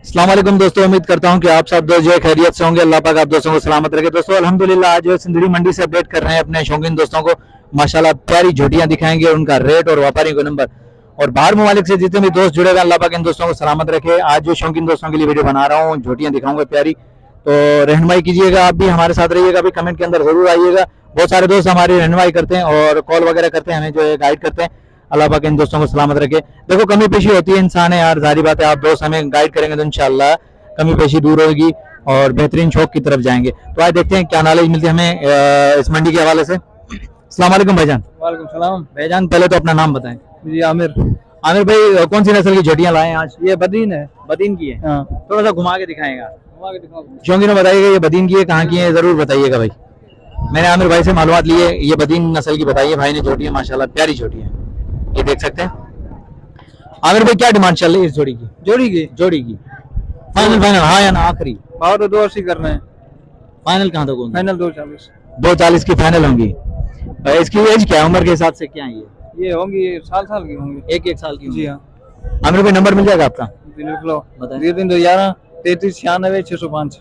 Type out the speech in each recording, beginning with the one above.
अस्सलाम वालेकुम दोस्तों, उम्मीद करता हूं कि आप सब दोस्त जो है खैरियत से होंगे। अल्लाह पाक आप दोस्तों को सलामत रखे। दोस्तों अल्हम्दुलिल्लाह आज जो है सिंदरी मंडी से अपडेट कर रहे हैं अपने शौकीन दोस्तों को। माशाल्लाह प्यारी झोटियां दिखाएंगे, उनका रेट और व्यापारी को नंबर, और बाहर ममालिक से जितने भी दोस्त जुड़े हुए अल्लाह पाक इन दोस्तों को सलामत रखे। आज जो शौकीन दोस्तों के लिए वीडियो बना रहा हूँ, झोटियां दिखाऊंगा प्यारी, तो रहनुमाई कीजिएगा। आप भी हमारे साथ रहिएगा, अभी कमेंट के अंदर जरूर आइएगा। बहुत सारे दोस्त हमारी रहनुमाई करते हैं और कॉल वगैरह करते हैं, हमें जो है गाइड करते हैं। अल्लाह पाक इन दोस्तों को सलामत रखे। देखो कमी पेशी होती है, इंसान है यार, जारी बात है। आप दोस्त हमें गाइड करेंगे तो इंशाल्लाह कमी पेशी दूर होगी और बेहतरीन शौक की तरफ जाएंगे। तो आज देखते हैं क्या नॉलेज मिलती है हमें इस मंडी के हवाले से। अस्सलाम वालेकुम भाईजान। वालेकुम सलाम। भाईजान पहले तो अपना नाम बताएं। जी आमिर। आमिर भाई, कौन सी नस्ल की झोटियां लाए हैं आज? ये बदीन है। बदीन की है? हाँ। थोड़ा सा घुमा के दिखाएंगे आप। घुमा के दिखाओ। शौकीनों बताइएगा ये बदीन की है, कहाँ की है, जरूर बताइएगा भाई। मैंने आमिर भाई से मालूमात ली है, ये बदीन नस्ल की बताइए भाई ने। झोटियां माशाल्लाह प्यारी झोटियां, ये देख सकते हैं। आमिर भाई क्या डिमांड चल रही है इस जोड़ी की? जोड़ी की फाइनल हाँ या ना आखिरी? भाव तो 280 कर रहे हैं। फाइनल कहाँ तक होंगे? फाइनल 240। 240 की फाइनल होंगी। इसकी एज क्या है, उम्र के हिसाब से क्या है? ये होंगी साल साल की होंगी। एक साल की होंगी। जी हाँ। आमिर भाई नंबर मिल जाएगा आपका? लिख लो। बताएं। 0311 33 96 605।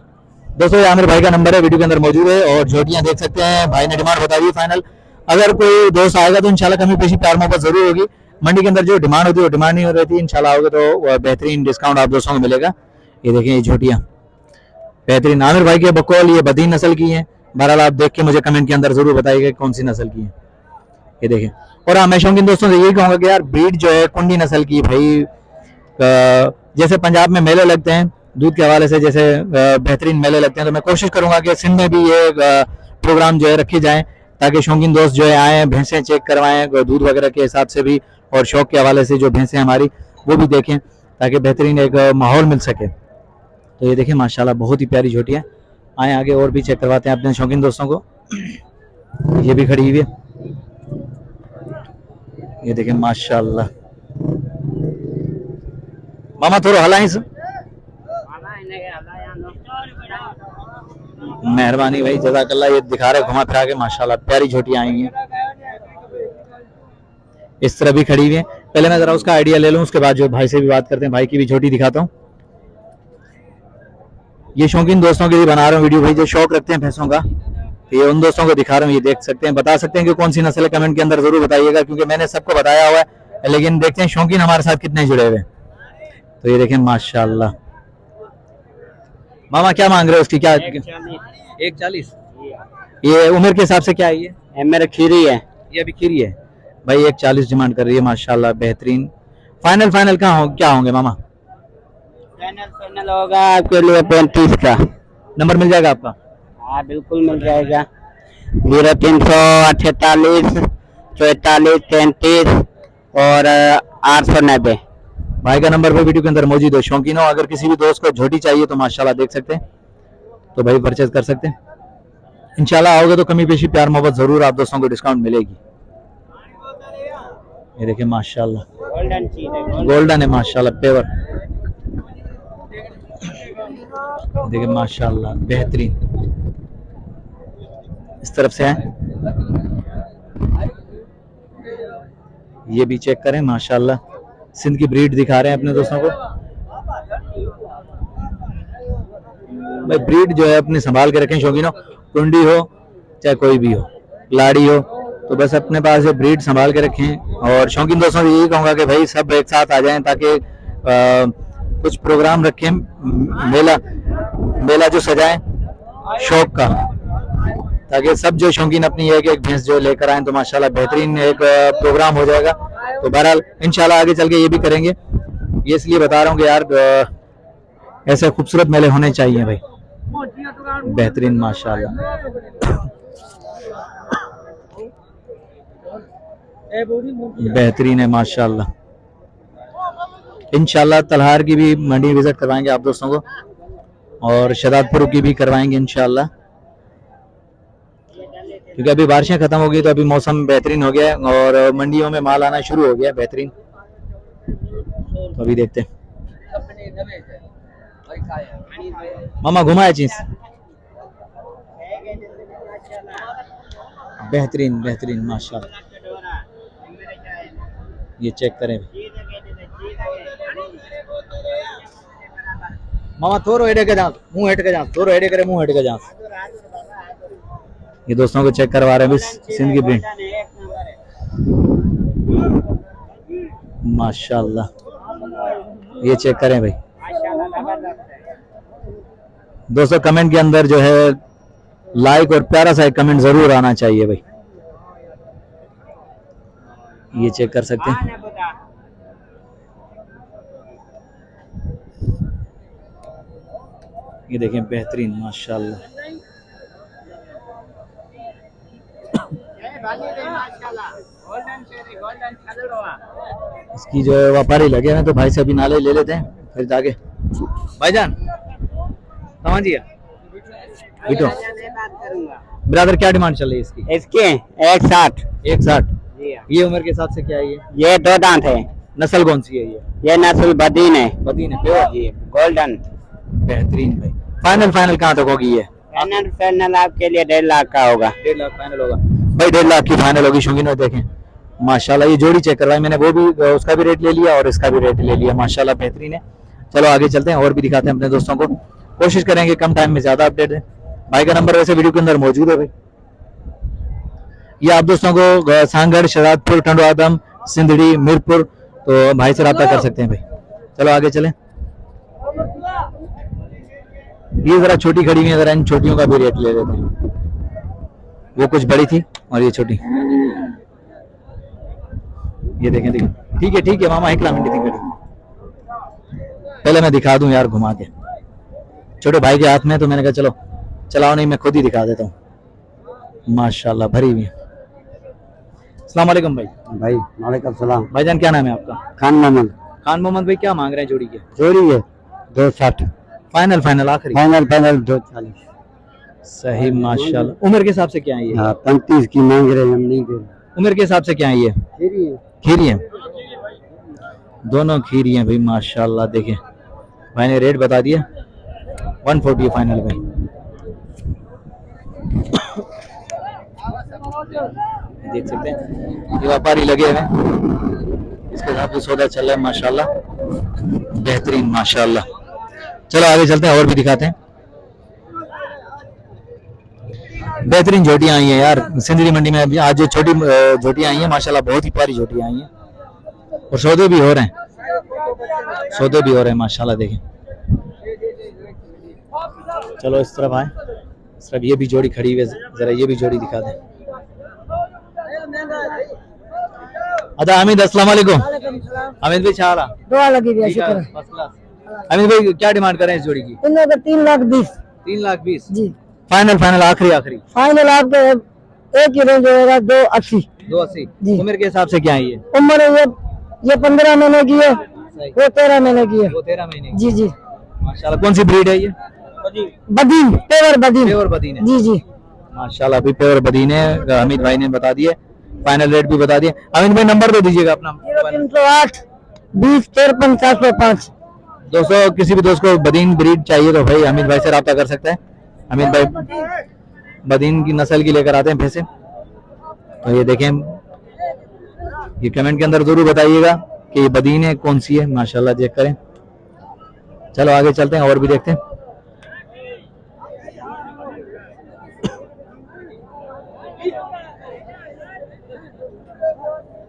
दोस्तों ये आमिर भाई का नंबर है, वीडियो के अंदर मौजूद है। और झोटियां देख सकते हैं, भाई ने डिमांड बताई है फाइनल। अगर कोई दोस्त आएगा तो इंशाल्लाह कमी पेशी प्यार मोहब्बत जरूर होगी। मंडी के अंदर जो डिमांड होती है वो डिमांड नहीं हो रही थी, इंशाल्लाह आओगे तो बेहतरीन डिस्काउंट आप दोस्तों को मिलेगा। ये देखें ये झोटियां बेहतरीन। आमिर भाई के बकौल ये बदीन नस्ल की हैं। बहरहाल आप देख के मुझे कमेंट के अंदर जरूर बताइएगा कौन सी नस्ल की है। ये देखें। और हाँ, मैं शौकीन दोस्तों से यही कहूंगा कि यार ब्रीड जो है कुंडी नस्ल की भाई, जैसे पंजाब में मेले लगते हैं दूध के हवाले से, जैसे बेहतरीन मेले लगते हैं, तो मैं कोशिश करूंगा कि सिंध में भी ये प्रोग्राम जो है रखे जाएं, ताकि शौकीन दोस्त जो है आए, भैंसें चेक करवाएं दूध वगैरह के हिसाब से भी, और शौक के हवाले से जो भैंसें हमारी वो भी देखें, ताकि बेहतरीन एक माहौल मिल सके। तो ये देखें माशाल्लाह बहुत ही प्यारी झोटियां। आए आगे और भी चेक करवाते हैं अपने शौकीन दोस्तों को। ये भी खड़ी हुई है, ये देखें माशाल्लाह। मामा थोड़ा हलाएं से। मेहरबानी भाई, जज़ाकल्लाह। ये दिखा रहे घुमा फिरा के, माशाल्लाह प्यारी झोटियां आई हैं। इस तरह भी खड़ी हुई है। पहले मैं जरा उसका आइडिया ले लूं, उसके बाद जो भाई से भी बात करते हैं। भाई की भी झोटी दिखाता हूँ। ये शौकीन दोस्तों के लिए बना रहा हूँ वीडियो भाई, जो शौक रखते हैं भैंसों का, तो ये उन दोस्तों को दिखा रहा हूँ। ये देख सकते हैं, बता सकते हैं कि कौन सी नस्ल है, कमेंट के अंदर जरूर बताइएगा, क्योंकि मैंने सबको बताया हुआ है, लेकिन देखते हैं शौकीन हमारे साथ कितने जुड़े हुए। तो ये देखें माशाल्लाह। मामा क्या मांग रहे हो उसकी? क्या 140? ये उम्र के हिसाब से क्या है? ये मेरा खीरी है। ये अभी खीरी है भाई। 140 डिमांड कर रही है माशाल्लाह, बेहतरीन। फाइनल कहाँ क्या होंगे मामा? फाइनल होगा आपके लिए 35 का। नंबर मिल जाएगा आपका? हाँ बिल्कुल मिल जाएगा। 0348 44 33 और 890। भाई का नंबर पे वीडियो के अंदर मौजूद है। शौकीनों अगर किसी भी दोस्त को झोटी चाहिए तो माशाल्लाह देख सकते हैं, तो भाई परचेज कर सकते हैं। इंशाल्लाह आओगे तो कमी पेशी प्यार मोहब्बत जरूर आप दोस्तों को डिस्काउंट मिलेगी। ये देखिए माशाल्लाह गोल्डन है माशाल्लाह, पेवर। देखिए माशाल्लाह बेहतरीन। इस तरफ से है, ये भी चेक करें माशाल्लाह। सिंध की ब्रीड दिखा रहे हैं अपने दोस्तों को। भाई ब्रीड जो है अपनी संभाल के रखें शौकीनों, कुंडी हो चाहे कोई भी हो, लाड़ी हो, तो बस अपने पास ये ब्रीड संभाल के रखें। और शौकीन दोस्तों से यही कहूँगा कि भाई सब एक साथ आ जाएं, ताकि कुछ प्रोग्राम रखें, मेला जो सजाएं शौक का, ताकि सब जो शौकीन अपनी एक एक भैंस जो लेकर आए तो माशाल्लाह बेहतरीन एक प्रोग्राम हो जाएगा। तो बहरहाल इंशाल्लाह आगे चल के ये भी करेंगे। ये इसलिए बता रहा हूँ कि यार ऐसे खूबसूरत मेले होने चाहिए भाई, बेहतरीन माशाल्लाह। बेहतरीन है माशाल्लाह। इंशाल्लाह तलहार की भी मंडी विजिट करवाएंगे आप दोस्तों को, और शदादपुर की भी करवाएंगे इंशाल्लाह, क्योंकि अभी बारिशें खत्म हो गई तो अभी मौसम बेहतरीन हो गया है और मंडियों में माल आना शुरू हो गया बेहतरीन। तो अभी देखते हैं। मामा घुमाए चीज बेहतरीन बेहतरीन माशाल्लाह। ये चेक करें, मामा थोरो हेडे के जांच, मुंह हेड के जांच, थोरो हेडे करे मुंह हेड के जांच। ये दोस्तों को चेक करवा रहे हैं बस सिंध की ब्रीड। माशाल्लाह, ये चेक करें भाई। दोस्तों कमेंट के अंदर जो है लाइक और प्यारा सा एक कमेंट जरूर आना चाहिए भाई। ये चेक कर सकते हैं। ये देखें बेहतरीन माशाल्लाह। इसकी जो है व्यापारी लगे हैं तो भाई से अभी नाले ले लेते हैं फिर जाके। भाईजान समझ गया बिटो ब्रदर, क्या डिमांड चल रही है इसकी? इसके 160। 160। ये उम्र के हिसाब से क्या है ये? ये 2 दांत है। नस्ल कौन सी है ये नस्ल बदीन है। बदीन है प्योर जी, गोल्डन। बेहतरीन भाई। फाइनल कहाँ तक होगी ये? फाइनल आपके लिए 1.5 लाख का होगा। 1.5 लाख फाइनल होगा भाई। 1.5 लाख की फाइनल होगी। शौकीन देखें माशाल्लाह, ये जोड़ी चेक करवाई मैंने, वो भी उसका भी रेट ले लिया और इसका भी रेट ले लिया। माशाल्लाह बेहतरीन है। चलो आगे चलते हैं और भी दिखाते हैं अपने दोस्तों को। कोशिश करेंगे कम टाइम में ज्यादा अपडेट दें। भाई का नंबर वैसे वीडियो के अंदर मौजूद है भाई। ये आप दोस्तों को सांगड़, शहजादपुर, टंडवादम, सिंधड़ी, मीरपुर, तो भाई से रब्ता कर सकते हैं भाई। चलो आगे चलें। ये जरा छोटी खड़ी हुई है, जरा इन छोटियों का भी रेट ले लेते हैं। वो कुछ बड़ी थी और ये छोटी। ये देखें ठीक है मामा, 1 लाख मिनट थी। पहले मैं दिखा दूं यार घुमा के, छोटे भाई के हाथ में, तो मैंने कहा चलो चलाओ नहीं, मैं खुद ही दिखा देता हूँ। माशाल्लाह भरी हुई है। अस्सलाम वालेकुम भाई। भाई वालेकुम सलाम। भाईजान क्या नाम है आपका? खान मोहम्मद। खान मोहम्मद भाई, क्या मांग रहे हैं जोड़ी के? जोड़ी है 260। फाइनल आखिरी? फाइनल 240। सही माशाल्लाह। उम्र के हिसाब से क्या है ये? 35 की मांग रहे हैं, हम नहीं दे रहे। उम्र के हिसाब से क्या है ये? खीरी है। दोनों खीरी हैं भाई माशाल्लाह। देखें भाई ने रेट बता दिया 140 फाइनल भाई। देख सकते हैं ये व्यापारी लगे हुए हैं, इसके साथ भी सौदा चल रहा है माशाल्लाह बेहतरीन माशाल्लाह। चलो आगे चलते हैं और भी दिखाते हैं। बेहतरीन झोटियां आई हैं यार सिंधड़ी मंडी में। अभी आज जो छोटी झोटियां आई हैं माशाल्लाह, बहुत ही प्यारी झोटियां आई हैं और सौदे भी हो रहे हैं माशाल्लाह। देखें चलो इस तरफ आए, इस तरफ ये भी जोड़ी खड़ी हुई है, जरा ये भी जोड़ी दिखा दें। अच्छा हामिद, अस्सलाम वालेकुम। हामिद भाई छा रहा दुआ लगी भी शुक्र। First class. हामिद भाई क्या डिमांड कर रहे हैं इस जोड़ी की? इन लोगों का 3,20,000। 3,20,000 जी। फाइनल आखिरी? फाइनल आपके एक ही रेंज होगा 280। 280। जी। उम्र के हिसाब से क्या है ये? उम्र ये 15 महीने की है, वो 13 महीने की है। वो 13 महीने की। जी जी। माशाल्लाह। कौन सी ब्रीड है ये? बदीन, पेवर बदीन। प्योर बदीन है। जी जी। माशाल्लाह अभी प्योर बदीन है। हामिद भाई ने बता दिए, फाइनल रेट भी बता दिए। हामिद भाई नंबर दे दीजिएगा अपना। 0308 20 53 705। दोस्तों किसी भी दोस्त को बदीन ब्रीड चाहिए तो भाई हामिद भाई से रब्ता कर सकते हैं। हामिद भाई बदीन की नस्ल की लेकर आते हैं भैंसे। तो ये देखें, ये कमेंट के अंदर जरूर बताइएगा कि ये बदीन है कौन सी है। माशाल्लाह चेक करें। चलो आगे चलते हैं और भी देखते हैं।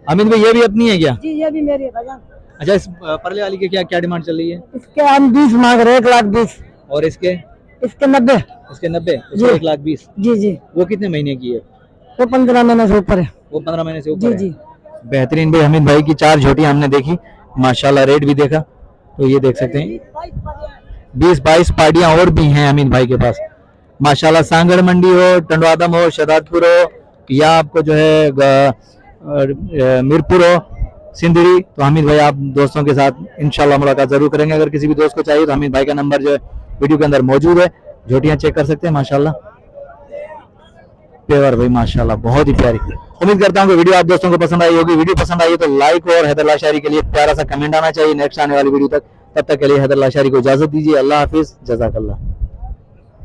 अमित भाई ये भी अपनी है क्या? जी ये भी मेरी है भाईजान। अच्छा इस परले वाली के क्या डिमांड चल रही है? इसके हम 20 मांग रहे हैं, 1,20,000। और इसके 90। इसके 90, जी। इसके 1,20,000। जी जी। वो कितने महीने की है? वो 15 महीने से ऊपर है। वो 15 महीने से ऊपर जी है। जी। बेहतरीन भाई। हमीद भाई की 4 झोटियां हमने देखी माशाल्लाह, रेट भी देखा। तो ये देख सकते हैं 20-22 पार्टियां और भी हैं हमीद भाई के पास माशाल्लाह। सांगड़ मंडी हो, टंडवादम हो, शहजादपुर हो, या आपको जो है मीरपुर हो, सिंधड़ी, तो हमीद भाई आप दोस्तों के साथ इंशाल्लाह मुलाकात जरूर करेंगे। अगर किसी भी दोस्त को चाहिए तो हमीद भाई का नंबर जो है वीडियो के अंदर मौजूद है। झोटियां चेक कर सकते हैं माशाल्लाह पेवर भाई माशाल्लाह बहुत ही प्यारी। उम्मीद करता हूँ कि वीडियो आप दोस्तों को पसंद आई होगी। वीडियो पसंद आई तो लाइक और हैदर लाशारी के लिए प्यारा सा कमेंट आना चाहिए नेक्स्ट आने वाली वीडियो तक। तब तक के लिए हैदर लाशारी को इजाजत दीजिए। अल्लाह हाफिज, जज़ाकल्लाह।